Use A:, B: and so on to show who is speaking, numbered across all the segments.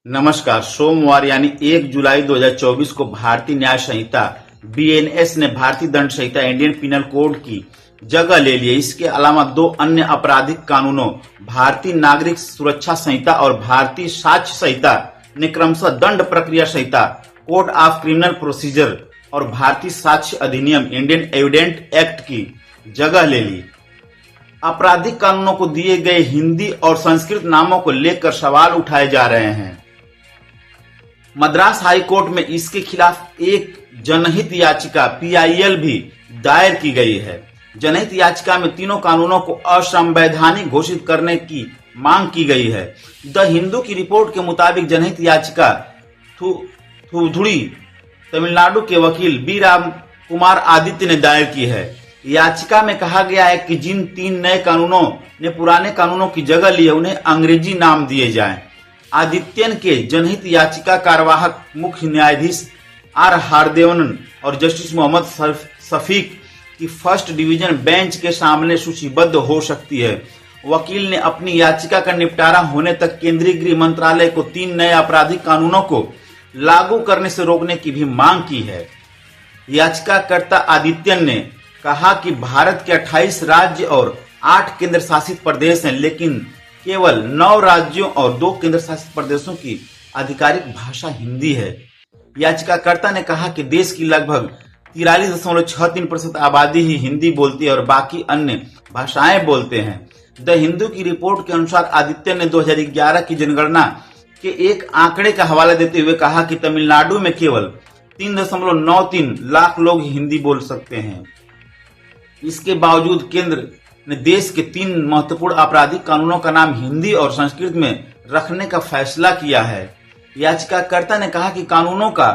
A: नमस्कार। सोमवार यानी 1 जुलाई 2024 को भारतीय न्याय संहिता बीएनएस ने भारतीय दंड संहिता इंडियन पिनल कोड की जगह ले ली है। इसके अलावा दो अन्य आपराधिक कानूनों भारतीय नागरिक सुरक्षा संहिता और भारतीय साक्ष्य संहिता ने क्रमशः दंड प्रक्रिया संहिता कोड ऑफ क्रिमिनल प्रोसीजर और भारतीय साक्ष्य अधिनियम इंडियन एविडेंट एक्ट की जगह ले ली। आपराधिक कानूनों को दिए गए हिंदी और संस्कृत नामों को लेकर सवाल उठाए जा रहे हैं। मद्रास हाई कोर्ट में इसके खिलाफ एक जनहित याचिका पीआईएल भी दायर की गई है। जनहित याचिका में तीनों कानूनों को असंवैधानिक घोषित करने की मांग की गई है। द हिंदू की रिपोर्ट के मुताबिक जनहित याचिका थूथुड़ी तमिलनाडु के वकील बी राम कुमार आदित्य ने दायर की है। याचिका में कहा गया है कि जिन तीन नए कानूनों ने पुराने कानूनों की जगह ली है उन्हें अंग्रेजी नाम दिए जाएं। आदित्यन के जनहित याचिका कार्यवाहक मुख्य न्यायाधीश आर हारदेवनन और जस्टिस मोहम्मद शफीक की फर्स्ट डिवीजन बेंच के सामने सूचीबद्ध हो सकती है। वकील ने अपनी याचिका का निपटारा होने तक केंद्रीय गृह मंत्रालय को तीन नए आपराधिक कानूनों को लागू करने से रोकने की भी मांग की है। याचिकाकर्ता आदित्यन ने कहा कि भारत के 28 राज्य और 8 केंद्र शासित प्रदेश हैं, लेकिन केवल 9 राज्यों और 2 केंद्र शासित प्रदेशों की आधिकारिक भाषा हिंदी है। याचिकाकर्ता ने कहा कि देश की लगभग 43.63% आबादी ही हिंदी बोलती है और बाकी अन्य भाषाएं बोलते हैं। द हिंदू की रिपोर्ट के अनुसार आदित्य ने 2011 की जनगणना के एक आंकड़े का हवाला देते हुए कहा कि तमिलनाडु में केवल 3.93 लाख लोग हिंदी बोल सकते हैं। इसके बावजूद केंद्र ने देश के 3 महत्वपूर्ण आपराधिक कानूनों का नाम हिंदी और संस्कृत में रखने का फैसला किया है। याचिकाकर्ता ने कहा कि कानूनों का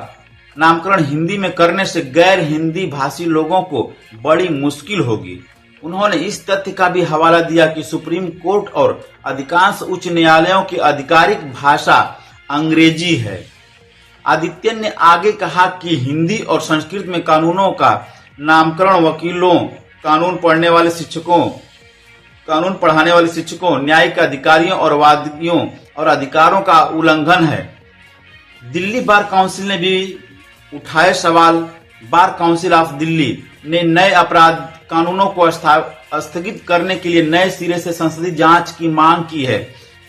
A: नामकरण हिंदी में करने से गैर हिंदी भाषी लोगों को बड़ी मुश्किल होगी। उन्होंने इस तथ्य का भी हवाला दिया कि सुप्रीम कोर्ट और अधिकांश उच्च न्यायालयों की आधिकारिक भाषा अंग्रेजी है। आदित्यन ने आगे कहा कि हिंदी और संस्कृत में कानूनों का नामकरण वकीलों, कानून पढ़ने वाले शिक्षकों, कानून पढ़ाने वाले शिक्षकों, न्यायिक अधिकारियों और वादियों और अधिकारों का उल्लंघन है। दिल्ली बार काउंसिल ने भी उठाए सवाल। बार काउंसिल ऑफ दिल्ली ने नए अपराध कानूनों को स्थगित करने के लिए नए सिरे से संसदीय जांच की मांग की है।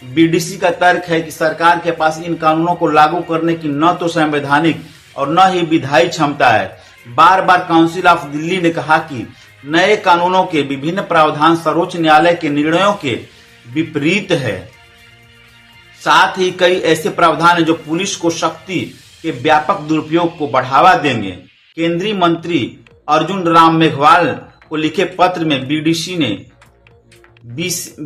A: बीडीसी का तर्क है कि सरकार के पास इन कानूनों को लागू करने की न तो संवैधानिक और न ही विधायी क्षमता है। बार काउंसिल ऑफ दिल्ली ने कहा कि नए कानूनों के विभिन्न प्रावधान सर्वोच्च न्यायालय के निर्णयों के विपरीत है। साथ ही कई ऐसे प्रावधान हैं जो पुलिस को शक्ति के व्यापक दुरुपयोग को बढ़ावा देंगे। केंद्रीय मंत्री अर्जुन राम मेघवाल को लिखे पत्र में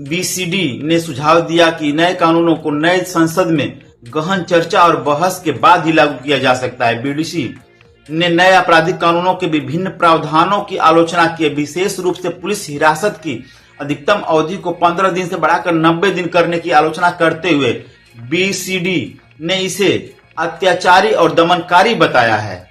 A: बीसीडी ने सुझाव दिया कि नए कानूनों को नए संसद में गहन चर्चा और बहस के बाद ही लागू किया जा सकता है। बीडीसी ने नए आपराधिक कानूनों के विभिन्न प्रावधानों की आलोचना की, विशेष रूप से पुलिस हिरासत की अधिकतम अवधि को 15 दिन से बढ़ाकर 90 दिन करने की आलोचना करते हुए बीसीडी ने इसे अत्याचारी और दमनकारी बताया है।